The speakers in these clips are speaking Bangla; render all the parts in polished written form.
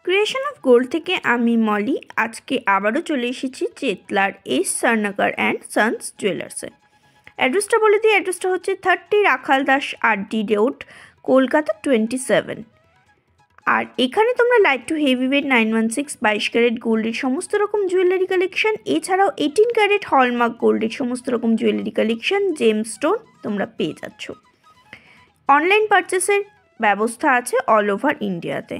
ক্রিয়েশন অফ গোল্ড থেকে আমি মলি আজকে আবারও চলে এসেছি চেতলার এস স্বর্ণকার অ্যান্ড সন্স জুয়েলার্সে। অ্যাড্রেসটা বলে দিই, অ্যাড্রেসটা হচ্ছে 30 রাখাল দাস আরডি রোড, কলকাতা 27। আর এখানে তোমরা light to heavy weight 916 22 carat গোল্ডের সমস্ত রকম জুয়েলারি কালেকশন, এছাড়াও 18 ক্যারেট হলমার্ক গোল্ডের সমস্ত রকম জুয়েলারি কালেকশন, জেম স্টোন তোমরা পেয়ে যাচ্ছ। অনলাইন পারচেসের ব্যবস্থা আছে অল ওভার ইন্ডিয়াতে।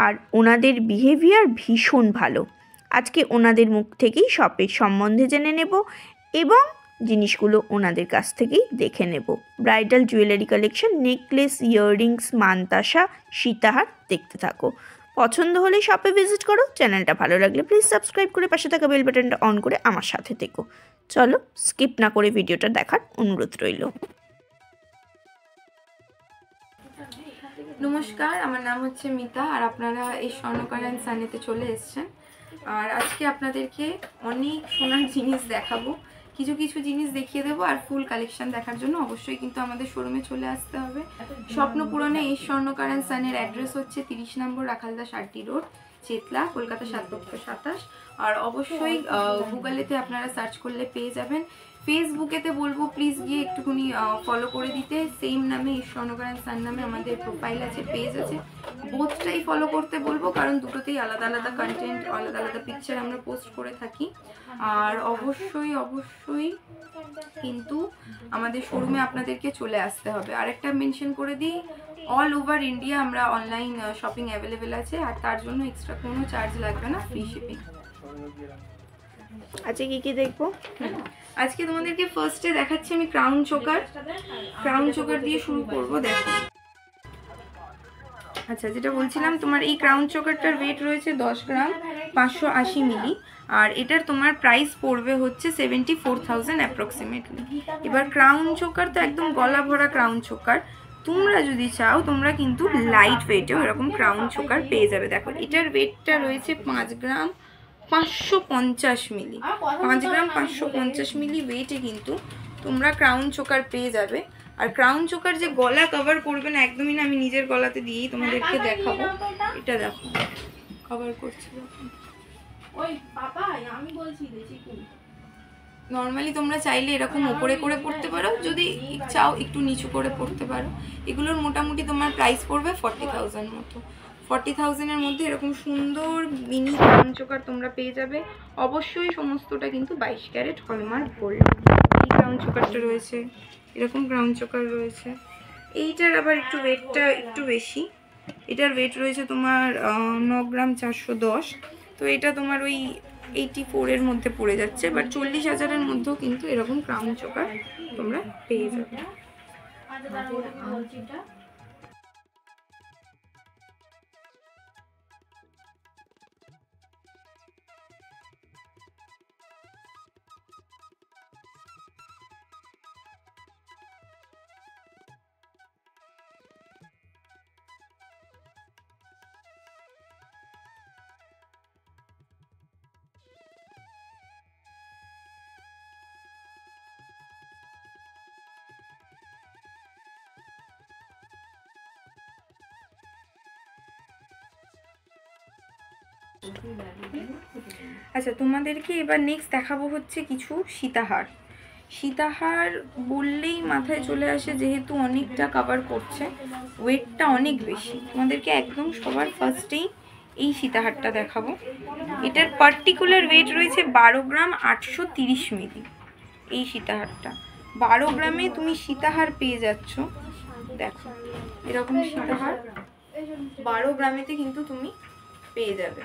আর ওনাদের বিহেভিয়ার ভীষণ ভালো। আজকে ওনাদের মুখ থেকেই শপের সম্বন্ধে জেনে নেব এবং জিনিসগুলো ওনাদের কাছ থেকেই দেখে নেব। Bridal jewellery collection, necklace, earrings, মানতাসা, সীতাহার দেখতে থাকো। পছন্দ হলে শপে ভিজিট করো। চ্যানেলটা ভালো লাগলে প্লিজ সাবস্ক্রাইব করে পাশে থাকা বেল বাটনটা অন করে আমার সাথে থেকো। চলো স্কিপ না করে ভিডিওটা দেখার অনুরোধ রইল। নমস্কার, আমার নাম হচ্ছে মিতা আর আপনারা এই স্বর্ণকার অ্যান্ড সানেতে চলে এসেছেন। আর আজকে আপনাদেরকে অনেক সোনার জিনিস দেখাবো, কিছু কিছু জিনিস দেখিয়ে দেবো। আর ফুল কালেকশন দেখার জন্য অবশ্যই কিন্তু আমাদের শোরুমে চলে আসতে হবে। স্বপ্ন পূরণে এই স্বর্ণকার অ্যান্ড সানের অ্যাড্রেস হচ্ছে 30 নম্বর রাখালদাস আরটি রোড, চেতলা, কলকাতা 727। আর অবশ্যই গুগলেতে আপনারা সার্চ করলে পেয়ে যাবেন। ফেসবুকেতে বলবো প্লিজ গিয়ে একটুখানি ফলো করে দিতে। সেম নামে এই স্বর্ণকার অ্যান্ড সান নামে আমাদের প্রোফাইল আছে, পেজ আছে, বোথটাই ফলো করতে বলবো, কারণ দুটোতেই আলাদা আলাদা কন্টেন্ট, আলাদা আলাদা পিকচার আমরা পোস্ট করে থাকি। আর অবশ্যই অবশ্যই কিন্তু আমাদের শোরুমে আপনাদেরকে চলে আসতে হবে। আরেকটা মেনশন করে দিই, অল ওভার ইন্ডিয়া আমরা অনলাইন শপিং অ্যাভেলেবেল আছে, আর তার জন্য এক্সট্রা কোনো চার্জ লাগবে না, ফ্রি শিপিং। আজকে কি দেখবো? আজকে তোমাদেরকে ফার্স্টে দেখাচ্ছি আমি ক্রাউন চোকার দিয়ে শুরু করব। দেখো, আচ্ছা যেটা বলছিলাম, তোমার এই ক্রাউন চোকারটার ওয়েট রয়েছে 10 গ্রাম 580 মিলি, আর এটার তোমার প্রাইস পড়বে হচ্ছে 74,000 অ্যাপ্রক্সিমেটলি। এবার ক্রাউন চোকার তো একদম গলা ভরা ক্রাউন চোকার, তোমরা যদি চাও তোমরা কিন্তু লাইট ওয়েটেও এরকম ক্রাউন চোকার পেয়ে যাবে। দেখো এটার ওয়েটটা রয়েছে 5 গ্রাম 550 মিলি, 5 গ্রাম 550 মিলি ওয়েটে কিন্তু তোমরা ক্রাউন চোকার পেয়ে যাবে। আর ক্রাউন চোকার যে গলা কভার করবে না, একদমই না, আমি নিজের গলাতে দিয়েই তোমাদেরকে দেখাবো। এটা দেখো কভার করছে। নর্মালি তোমরা চাইলে এরকম ওপরে করে পড়তে পারো, যদি চাও একটু নিচু করে পড়তে পারো। এগুলোর মোটামুটি তোমার প্রাইস পড়বে 40,000 মতো। 40,000-এর মধ্যে এরকম সুন্দর মিনি ক্রাউন চোকার তোমরা পেয়ে যাবে। অবশ্যই সমস্তটা কিন্তু 22 ক্যারেট হলমার্ক গোল্ড। এই ক্রাউন চোকারটা রয়েছে, এরকম ক্রাউন চোকার রয়েছে। এইটার আবার একটু ওয়েটটা একটু বেশি, এটার ওয়েট রয়েছে তোমার 9 গ্রাম 410। তো এটা তোমার ওই 84-এর মধ্যে পড়ে যাচ্ছে, বাট 40,000-এর মধ্যেও কিন্তু এরকম ক্রাউন চোকার তোমরা পেয়ে যাবে। আচ্ছা তোমাদেরকে এবার নেক্সট দেখাবো হচ্ছে কিছু সীতাহার বললেই মাথায় চলে আসে, যেহেতু অনেকটা কভার করছে, ওয়েটটা অনেক বেশি। তোমাদেরকে একদম সবার ফার্স্টেই এই সীতাহারটা দেখাবো। এটার পার্টিকুলার ওয়েট রয়েছে 12 গ্রাম 830 মিলি। এই সীতাহারটা 12 গ্রামে তুমি সীতাহার পেয়ে যাচ্ছ। দেখো এরকম সীতাহার 12 গ্রামেতে কিন্তু তুমি পেয়ে যাবে।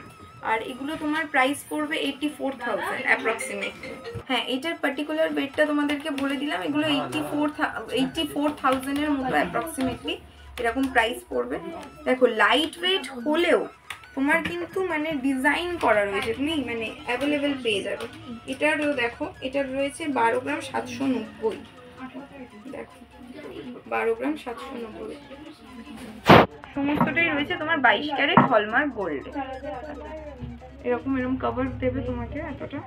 আর এগুলো তোমার প্রাইস পড়বে 84,000 অ্যাপ্রক্সিমেটলি। হ্যাঁ, এটার পার্টিকুলার ওয়েটটা তোমাদেরকে বলে দিলাম। এগুলো 84,000-এর মতো অ্যাপ্রক্সিমেটলি এরকম প্রাইস পড়বে। দেখো লাইট ওয়েট হলেও তোমার কিন্তু মানে ডিজাইন করা রয়েছে, তুমি মানে অ্যাভেলেবেল পেয়ে যাবে। এটারও দেখো, এটার রয়েছে 12 গ্রাম 790। দেখো 12 গ্রাম 790, সমস্তটাই রয়েছে তোমার 22 ক্যারেট হলমার্ক গোল্ডে। এরকম কভার দেবে তোমাকে এতটা।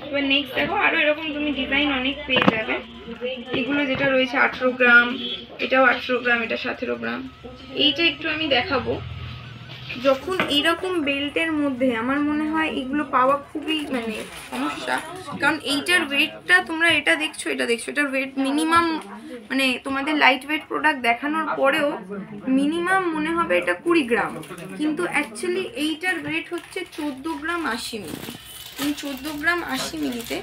এবার নেক্সট দেখো, আরো এরকম তুমি ডিজাইন অনেক পেয়ে যাবে। এগুলো যেটা রয়েছে 18 গ্রাম এটাও 18 গ্রাম, এটা 17 গ্রাম। এইটা একটু আমি দেখাবো। যখন এইরকম বেল্টের মধ্যে আমার মনে হয় এগুলো পাওয়া খুবই মানে সমস্যা, কারণ এইটার ওয়েটটা তোমরা এটা দেখছো এটার ওয়েট মিনিমাম মানে তোমাদের লাইট ওয়েট প্রোডাক্ট দেখানোর পরেও মিনিমাম মনে হবে এটা 20 গ্রাম, কিন্তু অ্যাকচুয়ালি এইটার ওয়েট হচ্ছে 14 গ্রাম 80 মিলি। 14 গ্রাম 80 মিলিতে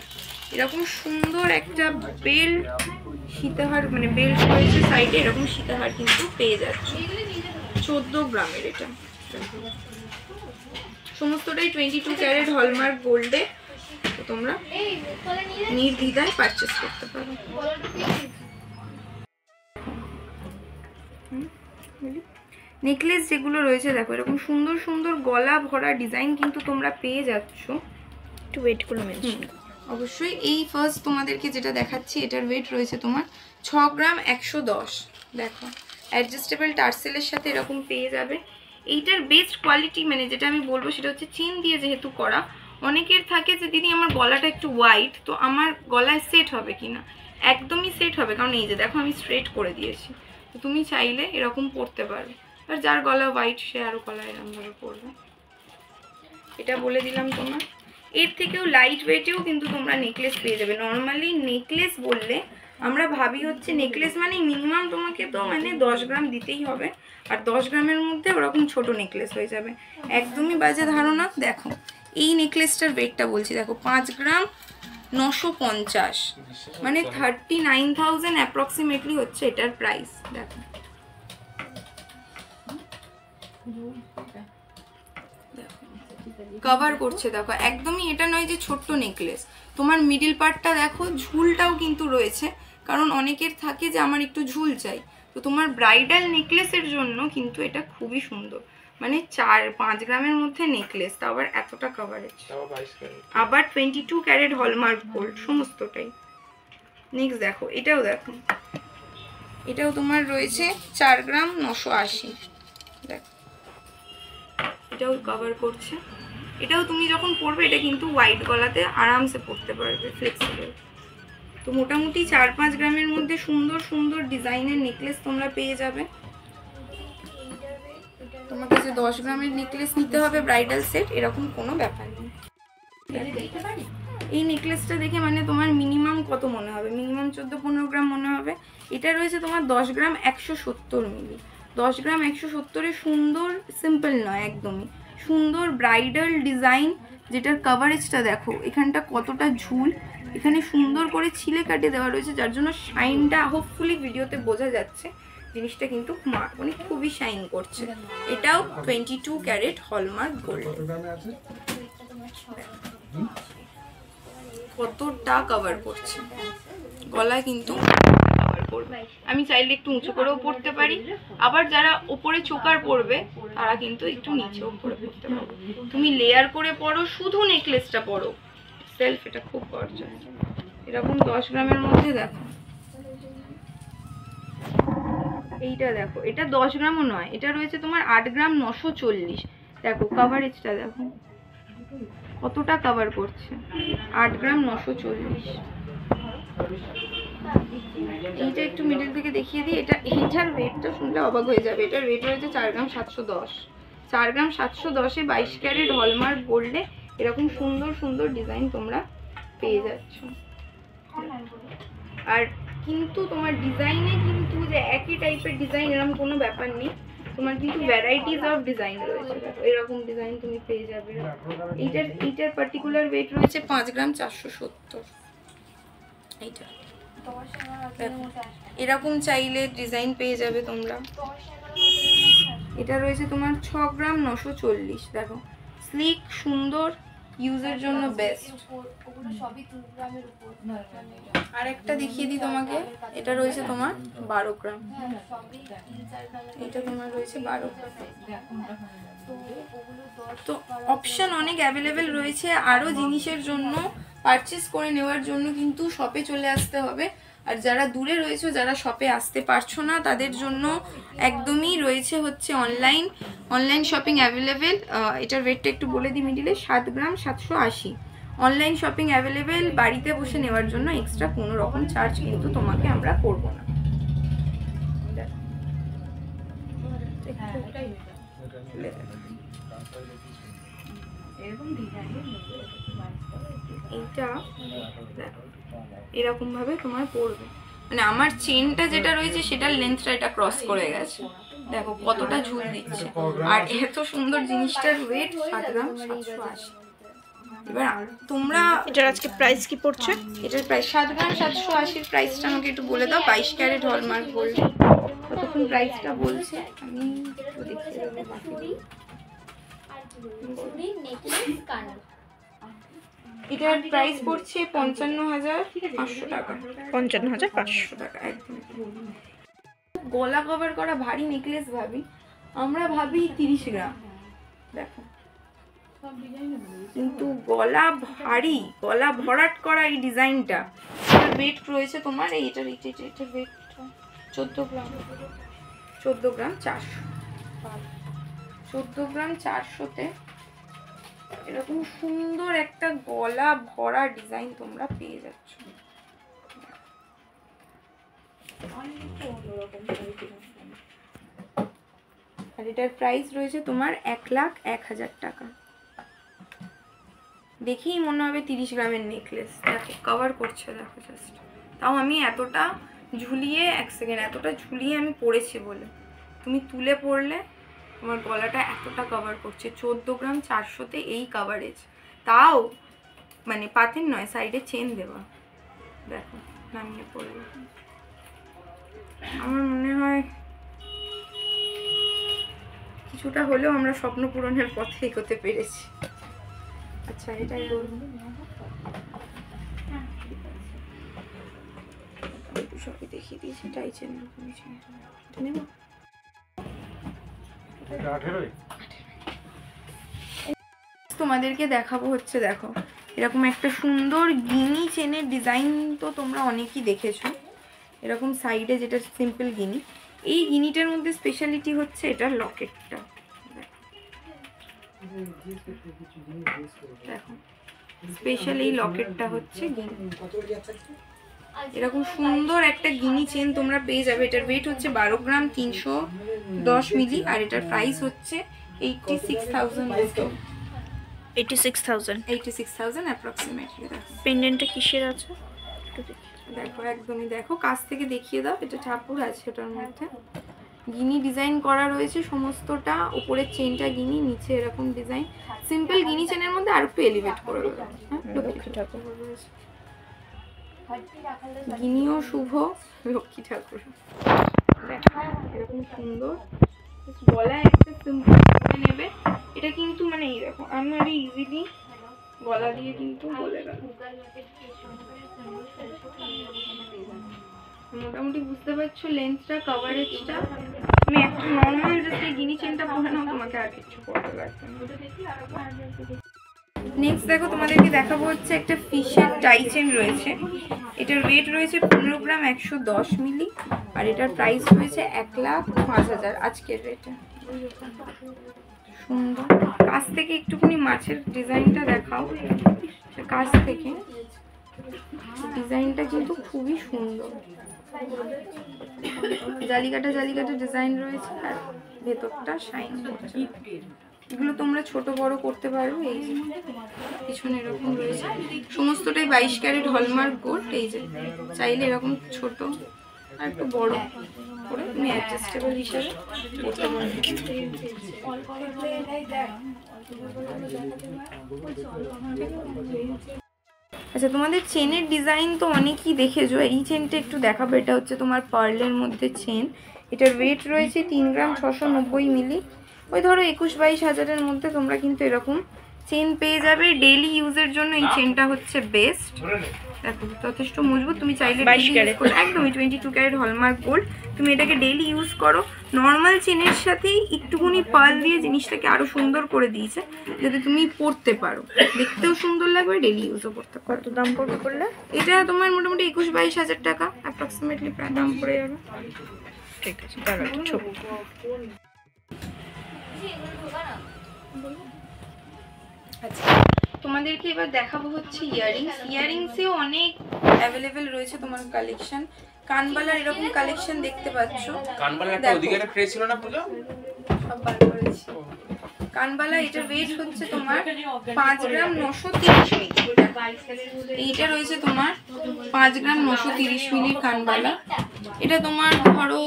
এরকম সুন্দর একটা বেল্ট সীতাহার মানে বেল্ট রয়েছে সাইডে, এরকম সীতাহার কিন্তু পেয়ে যাচ্ছে 14 গ্রামের। এটা সমস্তটাই 22 ক্যারেট হলমার্ক গোল্ডে, তো তোমরা নির্দ্বিধায় পারচেস করতে পারো। নেকলেস যেগুলো রয়েছে দেখো এরকম সুন্দর সুন্দর গলা ভরা ডিজাইন কিন্তু তোমরা পেয়ে যাচ্ছ। একটু ওয়েটগুলো মেনশন অবশ্যই। এই ফার্স্ট তোমাদেরকে যেটা দেখাচ্ছি এটার ওয়েট রয়েছে তোমার 6 গ্রাম 110। দেখো অ্যাডজাস্টেবল টার্সেলের সাথে এরকম পেয়ে যাবে। এইটার বেস্ট কোয়ালিটি মানে যেটা আমি বলবো সেটা হচ্ছে চেন দিয়ে যেহেতু করা। অনেকের থাকে যে দিদি আমার গলাটা একটু হোয়াইট, তো আমার গলায় সেট হবে কিনা, একদমই সেট হবে, কারণ এই যে দেখো আমি স্ট্রেট করে দিয়েছি। তো তুমি চাইলে এরকম পরতে পারো, আর যার গলা হোয়াইট সে আরও গলা এরকমভাবে পরবে। এটা বলে দিলাম তোমার। এর থেকেও লাইট ওয়েটেও কিন্তু তোমরা নেকলেস পেয়ে যাবে। নর্মালি নেকলেস বললে আমরা ভাবি হচ্ছে নেকলেস মানে মিনিমাম তোমাকে তো মানে 10 গ্রাম দিতেই হবে, আর 10 গ্রামের মধ্যে ওরকম ছোট নেকলেস হয়ে যাবে, একদমই বাজে ধারণা। দেখো এই নেকলেসটার ওয়েটটা বলছি, দেখো 5 গ্রাম 950, মানে 39,000 অ্যাপ্রক্সিমেটলি হচ্ছে এটার প্রাইস। দেখো কভার করছে, দেখো একদমই এটা নয় যে ছোট্ট নেকলেস। তোমার মিডিল পার্টটা দেখো, ঝুলটাও কিন্তু রয়েছে, কারণ অনেকের থাকে যে আমার একটু ঝুল চাই, তো তোমার ব্রাইডাল নেকলেসের জন্য কিন্তু এটা খুবই সুন্দর। মানে 4-5 গ্রামের মধ্যে নেকলেস, তা আবার এতটা কভারেজ, আবার 22 ক্যারেট হলমার্ক গোল্ড সমস্তটাই। নেক্সট দেখো এটাও, দেখো এটাও তোমার রয়েছে 4 গ্রাম 980। দেখো এটাও কভার করছে। এটাও তুমি যখন পরবে এটা কিন্তু হোয়াইট গলাতে আরামসে পরতে পারবে, ফ্লেক্সিবল। তো মোটামুটি 4-5 গ্রামের মধ্যে সুন্দর সুন্দর ডিজাইনের নেকলেস তোমরা পেয়ে যাবে। তোমাকে যে 10 গ্রামের নেকলেস নিতে হবে ব্রাইডাল সেট এরকম কোনো ব্যাপার নেই। এই নেকলেসটা দেখে মানে তোমার মিনিমাম কত মনে হবে, মিনিমাম 14-15 গ্রাম মনে হবে। এটা রয়েছে তোমার 10 গ্রাম 170 মিলি। 10 গ্রাম 170-এ সুন্দর, সিম্পল নয় একদমই সুন্দর ব্রাইডাল ডিজাইন, যেটার কভারেজটা দেখো এখানটা কতটা ঝুল, এখানে সুন্দর করে ছিলে কাটে দেওয়া রয়েছে, যার জন্য শাইনটা হোপফুলি ভিডিওতে বোঝা যাচ্ছে। জিনিসটা কিন্তু মানে খুবই শাইন করছে। এটাও 22 ক্যারেট হলমার্ক গোল্ড। কতটা কভার করছে, গলায় কিন্তু কভার করবে। আমি চাইলে একটু উঁচু করেও পড়তে পারি, আবার যারা ওপরে চোকার পরবে তারা কিন্তু একটু নিচেও করে পড়তে পারবে। তুমি লেয়ার করে পরো, শুধু নেকলেসটা পরো সেলফ, এটা খুব গর্জাস। এরকম 10 গ্রামের মধ্যে দেখো এইটা, দেখো এটা 10 গ্রামও নয়, এটা রয়েছে তোমার 8 গ্রাম 940। দেখো কভারেজটা দেখো কতটা কভার করছে, 8 গ্রাম 940। এইটা একটু মিডল থেকে দেখিয়ে দিই। এইটার ওয়েটটা শুনলে অবাক হয়ে যাবে। এটার ওয়েট রয়েছে 4 গ্রাম 710। 4 গ্রাম 710-এ 22 ক্যারেট হলমার্ক গোল্ডে এরকম সুন্দর সুন্দর ডিজাইন তোমরা পেয়ে যাচ্ছ। আর কিন্তু তোমার ডিজাইনে কিন্তু যে একই টাইপের ডিজাইন এরকম কোনো ব্যাপার নেই, তোমার কিন্তু ভ্যারাইটিস অফ ডিজাইন রয়েছে। এরকম ডিজাইন তুমি পেয়ে যাবে। এইটার পার্টিকুলার ওয়েট রয়েছে 5 গ্রাম 470। এইটা এরকম চাইলে ডিজাইন পেয়ে যাবে তোমরা। এটা রয়েছে তোমার 6 গ্রাম 940। দেখো স্লিক সুন্দর, ইউজের জন্য বেস্ট। আর একটা দেখিয়ে দিই তোমাকে, এটা রয়েছে তোমার 12 গ্রাম। এটা তোমার রয়েছে 12 গ্রাম। তো অপশন অনেক অ্যাভেলেবেল রয়েছে। আরও জিনিসের জন্য পারচেস করে নেওয়ার জন্য কিন্তু শপে চলে আসতে হবে। আর যারা দূরে রয়েছে, যারা শপে আসতে পারছো না, তাদের জন্য একদমই রয়েছে হচ্ছে অনলাইন শপিং অ্যাভেলেবেল। এটার ওয়েটটা একটু বলে দিই মিডিলে, 7 গ্রাম 780। অনলাইন শপিং অ্যাভেলেবেল, বাড়িতে বসে নেওয়ার জন্য এক্সট্রা কোনো রকম চার্জ কিন্তু তোমাকে আমরা করবো না। এইটা এরকম ভাবে তোমার পড়বে, মানে আমার চেনটা যেটা রয়েছে সেটার লেন্থটা এটা ক্রস করে গেছে, দেখো কতটা ঝুল দিচ্ছে। আর এত সুন্দর জিনিসটার ওয়েট 7 গ্রাম 780। এবার তোমরা এটার আজকে প্রাইস কি পড়ছে? এটার প্রাইস 7 গ্রাম 780। প্রাইসটা আমাকে একটু বলে দাও। 22 ক্যারেট হলমার্ক গোল্ড। কতক্ষণ প্রাইসটা বলছে আমি একটু দেখিয়ে দেবো। এটার প্রাইস পড়ছে 55,500 টাকা। 55,500 টাকা একদম। গলা কভার করা ভারী নেকলেস ভাবি আমরা, ভাবি 30 গ্রাম, দেখো কিন্তু গলা ভারী, গলা ভরাট করা এই ডিজাইনটা। এটার ওয়েট রয়েছে তোমার এটার ওয়েট 14 গ্রাম 400। 14 গ্রাম 400-তে এরকম সুন্দর একটা গলা ভরা ডিজাইন তোমরা পেয়ে যাচ্ছ। আর এটার প্রাইস রয়েছে তোমার 1,01,000 টাকা। দেখেই মনে হবে 30 গ্রামের নেকলেস। দেখো কভার করছে, দেখো জাস্ট। তাও আমি এতটা ঝুলিয়ে, এক সেকেন্ড, এতটা ঝুলিয়ে আমি পরেছি বলে, তুমি তুলে পরলে তোমার গলাটা এতটা কভার করছে। 14 গ্রাম 400-তে এই কভারেজ, তাও মানে পাতের নয়, সাইডে চেন দেওয়া। দেখো নামিয়ে পড়বে। আমার মনে হয় কিছুটা হলেও আমরা স্বপ্ন পূরণের পথে এগোতে পেরেছি। আচ্ছা এটাই বলবো, সবই দেখিয়ে দিয়েছি। এটাই চেন নেব। তোমাদেরকে দেখাবো হচ্ছে, দেখো এরকম একটা সুন্দর গিনি চেনের ডিজাইন তো তোমরা অনেকেই দেখেছো, এরকম সাইডে যেটা সিম্পল গিনি। এই গিনিটার মধ্যে স্পেশালিটি হচ্ছে এটার লকেটটা। দেখো স্পেশাল এই লকেটটা হচ্ছে গিনি। এরকম সুন্দর একটা গিনি চেন তোমরা পেয়ে যাবে। এটার ওয়েট হচ্ছে 12 গ্রাম 310 মিলি। আর এটার প্রাইস হচ্ছে 86,000 অ্যাপ্রক্সিমেটলি। পেন্ডেন্টটা কিসের আছে দেখো একদমই, দেখো কাছ থেকে দেখিয়ে দাও। এটা ঠাকুর আছে ওটার মধ্যে, গিনি ডিজাইন করা রয়েছে সমস্তটা। উপরের চেনটা গিনি, নিচে এরকম ডিজাইন। সিম্পল গিনি চেনের মধ্যে আর একটু এলিভেট করে দেবো। লক্ষ্মী ঠাকুর রয়েছে, গিনিও শুভ, লক্ষ্মী ঠাকুর। এরকম সুন্দর গলায় একটা সিম্পল নেবে। এটা কিন্তু মানে এই দেখো আমার ইজিলি গলা দিয়ে কিন্তু বলে গেল। মোটামুটি বুঝতে পারছো লেন্থটা, কভারেজটা। তুমি একটা নর্মাল জাস্ট এই গিনি চেনটা পরে নাও, তোমাকে আর কিছু করতে লাগবে না। নেক্সট দেখো তোমাদেরকে দেখাবো হচ্ছে একটা ফিশের টাই চেন রয়েছে। এটার ওয়েট রয়েছে 15 গ্রাম 110 মিলি। আর এটার প্রাইস রয়েছে 1,05,000 আজকের রেটে। সুন্দর কাছ থেকে একটুখানি মাছের ডিজাইনটা দেখাও। কাছ থেকে ডিজাইনটা কিন্তু খুবই সুন্দর, জালিকাটা ডিজাইন রয়েছে। আর ভেতরটা শাইন করছে। এগুলো তোমরা ছোট বড় করতে পারো। এই যে পিছনে এরকম রয়েছে, সমস্তটাই 22 ক্যারেট হলমার্ক গোল্ড। এই যে চাইলে এরকম ছোট আর একটু বড় করে তুমি অ্যাডজাস্টেবল হিসাবে করতে পারো। আচ্ছা তোমাদের চেনের ডিজাইন তো অনেকই দেখেছো, এই চেনটা একটু দেখাবো। এটা হচ্ছে তোমার পার্লের মধ্যে চেন। এটার ওয়েট রয়েছে 3 গ্রাম 690 মিলি। ওই ধরো 21-22 হাজারের মধ্যে তোমরা কিন্তু এরকম চেন পেয়ে যাবে। ডেইলি ইউজের জন্য এই চেনটা হচ্ছে বেস্ট। দেখো যথেষ্ট মজবুত। তুমি চাইলে 22 ক্যারেট, একদমই 22 ক্যারেট হলমার্ক গোল্ড। তুমি এটাকে ডেইলি ইউজ করো। নর্মাল চেনের সাথেই একটুখানি পার্ল দিয়ে জিনিসটাকে আরো সুন্দর করে দিয়েছে, যাতে তুমি পরতে পারো, দেখতেও সুন্দর লাগবে, ডেইলি ইউজও করতে পারো। কত দাম পড়বে করলে? এটা তোমার মোটামুটি 21-22 হাজার টাকা অ্যাপ্রক্সিমেটলি প্রায় দাম পড়ে যাবে। ঠিক আছে, তাহলে ছবি। আচ্ছা তোমাদেরকে এবার দেখাবো হচ্ছে ইয়ারিংসেও অনেক অ্যাভেলেবেল রয়েছে তোমার কালেকশন। কানবালার এরকম কালেকশন দেখতে পাচ্ছ। কানবালার একটা ওদিকে একটা ট্রে ছিল না পুজো? সব বার করেছি। কানবালা এটা ওয়েট হচ্ছে তোমার 5 গ্রাম 930 মিলি। এইটা রয়েছে তোমার 5 গ্রাম 930 মিলির কানবালা। এটা তোমার ধরো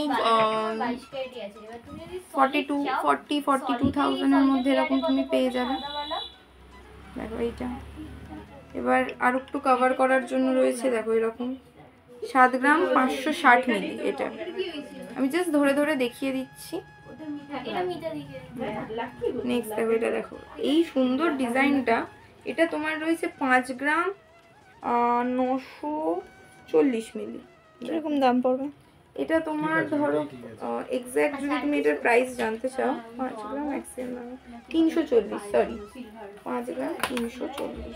42,000 এর মধ্যে এরকম তুমি পেয়ে যাবে। দেখো এইটা এবার আর একটু কভার করার জন্য রয়েছে, দেখো এরকম 7 গ্রাম 560 মিলি। এটা আমি জাস্ট ধরে ধরে দেখিয়ে দিচ্ছি। নেক্সট দেখো, এটা দেখো এই সুন্দর ডিজাইনটা, এটা তোমার রয়েছে 5 গ্রাম 940 মিলি। এরকম দাম পড়বে। এটা তোমার ধরো এক্স্যাক্ট যদি তুমি এটার প্রাইস জানতে চাও, 5 গ্রাম 340, সরি 5 গ্রাম 340।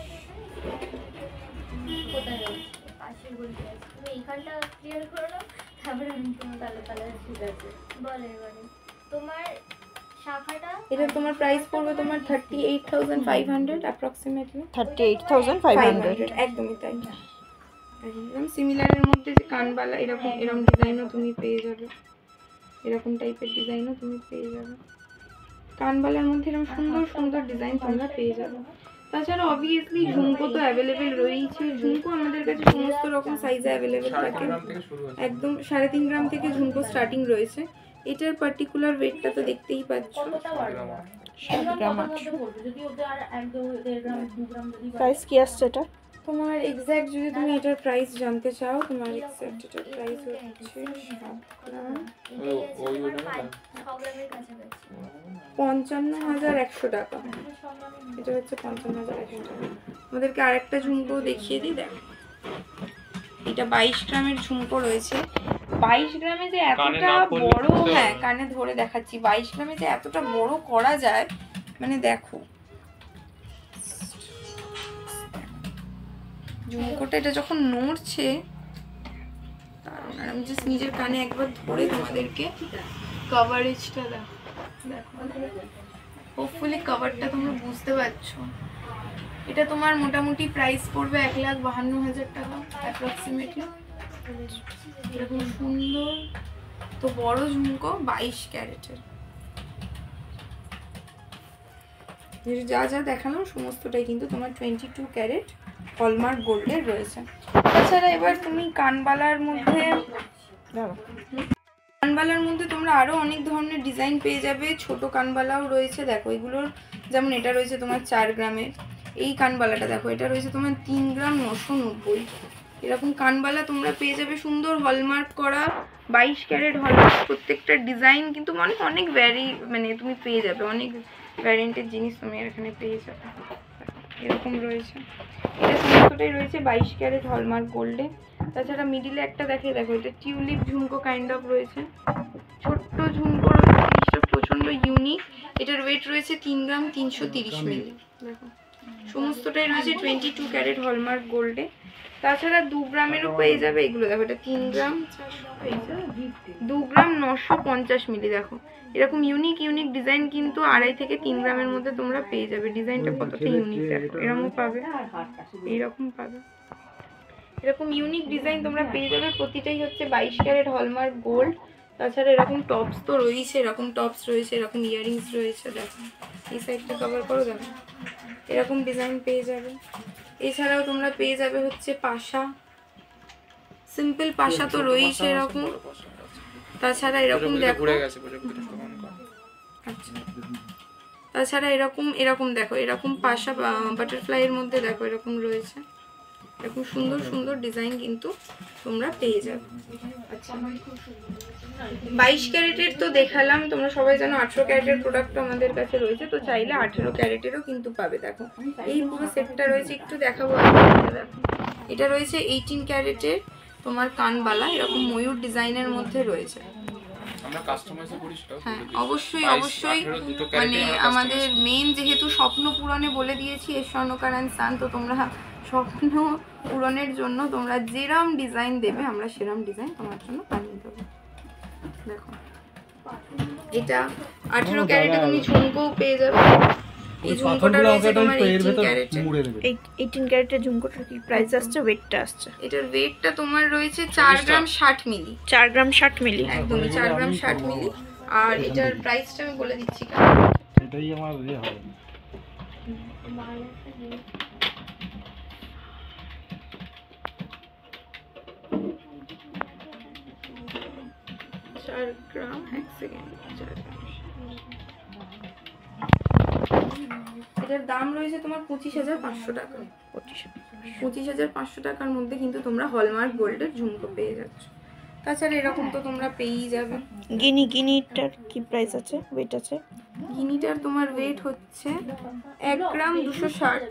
এটা তোমার প্রাইস পড়বে তোমার 38,500 অ্যাপ্রক্সিমেটলি। 38,500 একদমই তাই। একদম সিমিলারের মধ্যে যে কানবালা এরকম ডিজাইনও তুমি পেয়ে যাবে, এরকম টাইপের ডিজাইনও তুমি পেয়ে যাবে। কানবালার মধ্যে এরকম সুন্দর সুন্দর ডিজাইন তোমরা পেয়ে যাবে। তাছাড়া অবভিয়াসলি ঝুমকো তো অ্যাভেলেবেল রয়েছে। ঝুমকো আমাদের কাছে সমস্ত রকম সাইজে অ্যাভেলেবেল থাকে, একদম 3.5 গ্রাম থেকে ঝুমকো স্টার্টিং রয়েছে। এটার পার্টিকুলার ওয়েটটা তো দেখতেই পাচ্ছ, 7 গ্রাম। প্রাইস কি আসছে এটা? তোমার এক্স্যাক্ট যদি তুমি এটার প্রাইস জানতে চাও, তোমার এক্স্যাক্ট এটার প্রাইস হচ্ছে 55,100 টাকা। এটা হচ্ছে 55,100 টাকা। আমাদেরকে আরেকটা ঝুমকো দেখিয়ে দিই। দেখো এটা 22 গ্রামের ঝুমকো রয়েছে। 22 গ্রামে যে এতটা বড়, হ্যাঁ কানে ধরে দেখাচ্ছি, 22 গ্রামে যে এতটা বড় করা যায়, মানে দেখো ঝুমকোটা এটা যখন নড়ছে, কারণ আমি জাস্ট নিজের কানে একবার ধরে তোমাদেরকে কভারেজটা দেখো, হোপফুলি কভারটা তোমরা বুঝতে পারছো। এটা তোমার মোটামুটি প্রাইস পড়বে 1,52,000 টাকা অ্যাপ্রক্সিমেটলি। এরকম সুন্দর তো বড় ঝুমকো 22 ক্যারেটের। যা যা দেখালাম সমস্তটাই কিন্তু তোমার 22 ক্যারেট হলমার্ক গোল্ডের রয়েছে। তাছাড়া এবার তুমি কানবালার মধ্যে তোমরা আরো অনেক ধরনের ডিজাইন পেয়ে যাবে। ছোট কানবালাও রয়েছে, দেখো এগুলোর যেমন এটা রয়েছে তোমার 4 গ্রামের। এই কানবালাটা দেখো, এটা রয়েছে তোমার 3 গ্রাম 990। এরকম কানবালা তোমরা পেয়ে যাবে, সুন্দর হলমার্ক করা 22 ক্যারেট হলমার্ক। প্রত্যেকটা ডিজাইন কিন্তু অনেক মানে তুমি পেয়ে যাবে, অনেক ভ্যারিয়েন্টের জিনিস তুমি এখানে পেয়ে যাবে। এরকম রয়েছে, এটা সমস্তটাই রয়েছে 22 ক্যারেট হলমার্ক গোল্ডে। তাছাড়া মিডিলে একটা দেখো, এটা টিউলিপ ঝুমকো কাইন্ড অফ রয়েছে, ছোট্ট ঝুমকো রয়েছে, প্রচন্ড ইউনিক। এটার ওয়েট রয়েছে 3 গ্রাম 330 মিলি। দেখো সমস্তটাই রয়েছে 22 ক্যারেট হলমার্ক গোল্ডে। তাছাড়া 2 গ্রামেরও পেয়ে যাবে এগুলো। দেখো এটা 3 গ্রাম 2 গ্রাম 950 মিলি। দেখো এরকম ইউনিক ডিজাইন কিন্তু 2.5 থেকে 3 গ্রামের মধ্যে তোমরা পেয়ে যাবে। ডিজাইনটা কতটা ইউনিক দেখো, এরকম পাবে, এইরকম পাবে, এরকম ইউনিক ডিজাইন তোমরা পেয়ে যাবে। প্রতিটাই হচ্ছে 22 ক্যারেট হলমার্ক গোল্ড। তাছাড়া এরকম টপস তো রয়েছে, এরকম টপস রয়েছে, এরকম ইয়াররিংস রয়েছে। দেখো এই সাইডটা কভার করো, দেখো এরকম ডিজাইন পেয়ে যাবে। এছাড়াও তোমরা পেয়ে যাবে হচ্ছে পাশা, সিম্পল পাশা তো রয়েছে এরকম। তাছাড়া এরকম দেখো, আচ্ছা তাছাড়া এরকম দেখো, এরকম পাশা বাটারফ্লাই এর মধ্যে দেখো এরকম রয়েছে। এরকম সুন্দর সুন্দর ডিজাইন কিন্তু তোমরা পেয়ে যাবে। আচ্ছা 22 ক্যারেটের তো দেখালাম, তোমরা সবাই জানো 18 ক্যারেটের প্রোডাক্ট আমাদের কাছে রয়েছে, তো চাইলে 18 ক্যারেটেরও কিন্তু পাবে। দেখো এই পুরো সেটটা রয়েছে, একটু দেখাবো। দেখো এটা রয়েছে 18 ক্যারেটের তোমার কানবালা, এরকম ময়ূর ডিজাইনের মধ্যে রয়েছে। হ্যাঁ অবশ্যই মানে আমাদের মেন যেহেতু স্বপ্ন পূরণে বলে দিয়েছি এস স্বর্ণকার অ্যান্ড সান, তো তোমরা স্বপ্ন পূরণের জন্য তোমরা যেরম ডিজাইন দেবে আমরা সেরম ডিজাইন তোমার জন্য বানিয়ে দেবো। দেখো এটা 18 ক্যারেটে তুমি ঝুমকো পেয়ে যাবে। এই ঝুমকোটা রয়েছে তোমার 18 ক্যারেটের ঝুমকোটার কি প্রাইস আসছে, ওয়েটটা আসছে? এটার ওয়েটটা তোমার রয়েছে 4 গ্রাম 60 মিলি। 4 গ্রাম 60 মিলি, একদমই 4 গ্রাম 60 মিলি। আর এটার প্রাইসটা আমি বলে দিচ্ছি। এটাই আমার ইয়ে হবে। গ্রাম, এক সেকেন্ড, এটার দাম রয়েছে তোমার 25,500 টাকা। 25,500 টাকার মধ্যে কিন্তু তোমরা হলমার্ক গোল্ডের ঝুমকো পেয়ে যাচ্ছ। তাছাড়া এরকম তো তোমরা পেয়েই যাবে। গিনিটার কি প্রাইস আছে, ওয়েট আছে? গিনিটার তোমার ওয়েট হচ্ছে 1 গ্রাম 260।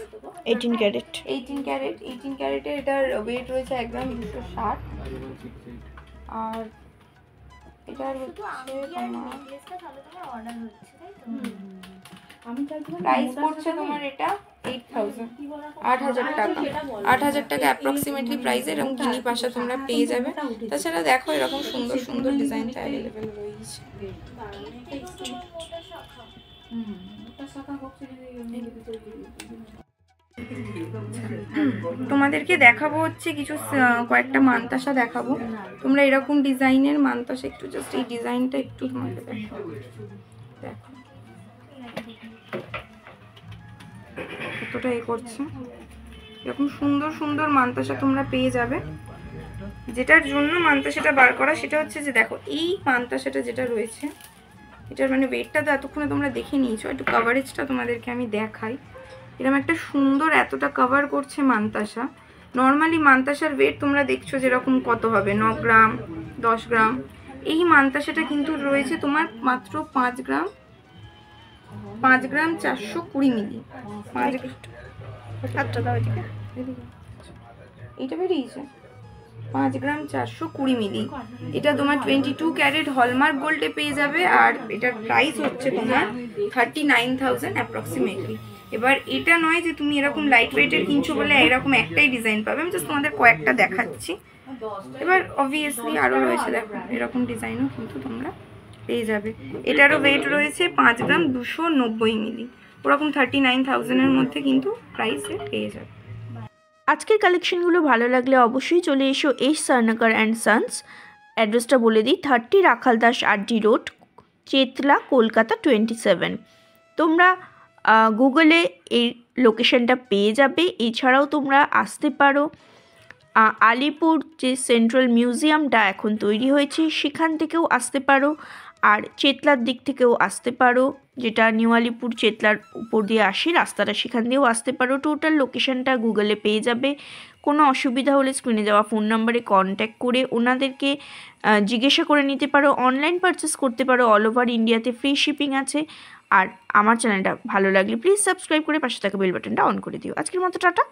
18 ক্যারেট। 18 ক্যারেটের এটার ওয়েট রয়েছে 1 গ্রাম 260। আর এটার হচ্ছে প্রাইস পড়ছে তোমার এটা 8,000, 8,000 টাকা। 8,000 টাকা অ্যাপ্রক্সিমেটলি প্রাইসের, এবং গিনি পাশা তোমরা পেয়ে যাবে। তাছাড়া দেখো এরকম সুন্দর সুন্দর ডিজাইন অ্যাভেলেবেল রয়েছে। তোমাদেরকে দেখাবো হচ্ছে কিছু কয়েকটা মানতাসা দেখাবো। তোমরা এরকম ডিজাইনের মানতাসা একটু জাস্ট এই ডিজাইনটা একটু তোমাকে দেখাবো। দেখো কতটা এ করছে, এরকম সুন্দর সুন্দর মানতাসা তোমরা পেয়ে যাবে। যেটার জন্য মানতাসাটা বার করা সেটা হচ্ছে যে দেখো এই মানতাসাটা যেটা রয়েছে, এটার মানে ওয়েটটা তো এতক্ষণে তোমরা দেখে নিয়েছো, একটু কভারেজটা তোমাদেরকে আমি দেখাই। এরকম একটা সুন্দর এতটা কভার করছে মানতাসা। নর্মালি মানতাসার ওয়েট তোমরা দেখছো যেরকম কত হবে, 9 গ্রাম 10 গ্রাম। এই মানতাসাটা কিন্তু রয়েছে তোমার মাত্র 5 গ্রাম 420 মিলি। 5 এইটা বেরিয়েছে 5 গ্রাম 420 মিলি। এটা তোমার 22 ক্যারেট হলমার্ক গোল্ডে পেয়ে যাবে। আর এটার প্রাইস হচ্ছে তোমার 39,000 অ্যাপ্রক্সিমেটলি। এবার এটা নয় যে তুমি এরকম লাইট ওয়েটের কিনছো বলে এরকম একটাই ডিজাইন পাবে, আমি জাস্ট তোমাদের কয়েকটা দেখাচ্ছি। এবার অবভিয়াসলি আরও রয়েছে, দেখো এরকম ডিজাইনও কিন্তু তোমরা পেয়ে যাবে। এটারও ওয়েট রয়েছে 5 গ্রাম 290 মিলি। ওরকম 39,000-এর মধ্যে কিন্তু প্রাইসে পেয়ে যাবে। আজকের কালেকশনগুলো ভালো লাগলে অবশ্যই চলে এসো এস স্বর্ণকার অ্যান্ড সন্স। অ্যাড্রেসটা বলে দিই, 30 রাখালদাস আরডি রোড, চেতলা, কলকাতা 27। তোমরা গুগলে এই লোকেশনটা পেয়ে যাবে। এছাড়াও তোমরা আসতে পারো আলিপুর যে সেন্ট্রাল মিউজিয়ামটা এখন তৈরি হয়েছে সেখান থেকেও আসতে পারো, আর চেতলার দিক থেকেও আসতে পারো, যেটা নিউ আলিপুর চেতলার উপর দিয়ে আসে রাস্তাটা, সেখান দিয়েও আসতে পারো। টোটাল লোকেশনটা গুগলে পেয়ে যাবে। কোনো অসুবিধা হলে স্ক্রিনে দেওয়া ফোন নাম্বারে কন্ট্যাক্ট করে ওনাদেরকে জিজ্ঞাসা করে নিতে পারো। অনলাইন পারচেস করতে পারো, অল ওভার ইন্ডিয়াতে ফ্রি শিপিং আছে। আর আমার চ্যানেলটা ভালো লাগলে প্লিজ সাবস্ক্রাইব করে পাশে থাকা বেল বাটনটা অন করে দিও। আজকের মতো টাটা।